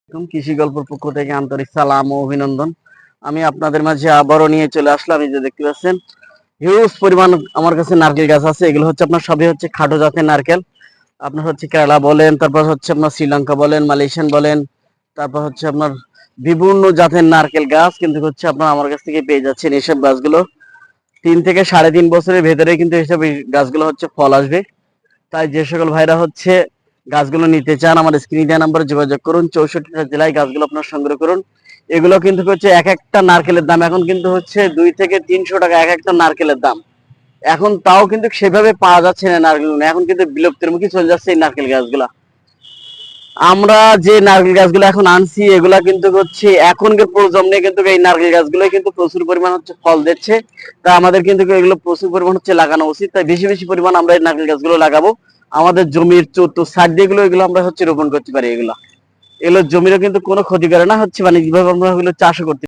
কৃষি গল্পের পক্ষ থেকে আন্তরিক সালাম ও অভিনন্দন। আমি আপনাদের মাঝে আবারও নিয়ে চলে আসলাম। এই যে দেখতে পাচ্ছেন হিউজ পরিমাণ আমার কাছে নারকেল গাছ আছে। এগুলো হচ্ছে আপনার সবই হচ্ছে খাটো জাতের নারকেল। আপনার হচ্ছে কেরালা বলেন, তারপর হচ্ছে আপনার শ্রীলঙ্কা বলেন, মালয়েশিয়ান বলেন, তারপর হচ্ছে আপনার বিভিন্ন জাতের নারকেল গাছ কিন্তু হচ্ছে আপনার আমার কাছ থেকে পেয়ে যাচ্ছেন। এইসব গাছগুলো 3 থেকে 3.5 বছরের ভেতরে কিন্তু এইসব গাছগুলো হচ্ছে ফল আসবে। তাই যে সকল ভাইরা হচ্ছে গাছগুলো নিতে চান আমার স্ক্রিনে দেওয়া নাম্বারে যোগাযোগ করুন। 64টা জেলায় গাছগুলো আপনার সংগ্রহ করুন। এগুলো কিন্তু হচ্ছে এক একটা নারকেলের দাম এখন কিন্তু হচ্ছে 2 থেকে 300 টাকা এক একটা নারকেলের দাম। এখন তাও কিন্তু সেভাবে পাওয়া যাচ্ছে না নারকেল, এখন কিন্তু বিলুপ্তির মুখে চলে যাচ্ছে এই নারকেল গাছগুলা। আমরা যে নারকেল গাছগুলো এখন আনছি এগুলা কিন্তু হচ্ছে এখনকার প্রজন্মে কিন্তু এই নারকেল গাছগুলো কিন্তু প্রচুর পরিমাণ হচ্ছে ফল দিচ্ছে। তা আমাদের কিন্তু এগুলো প্রচুর পরিমাণ হচ্ছে লাগানো উচিত। তাই বেশি বেশি পরিমাণ আমরা এই নারকেল গাছগুলো লাগাবো। আমাদের জমির চতুর সাইড দিয়ে এগুলো আমরা হচ্ছে রোপণ করতে পারি। এগুলো জমিরও কিন্তু কোনো ক্ষতি করে না, হচ্ছে বাণিজ্যিকভাবে আমরা এগুলো চাষও করতে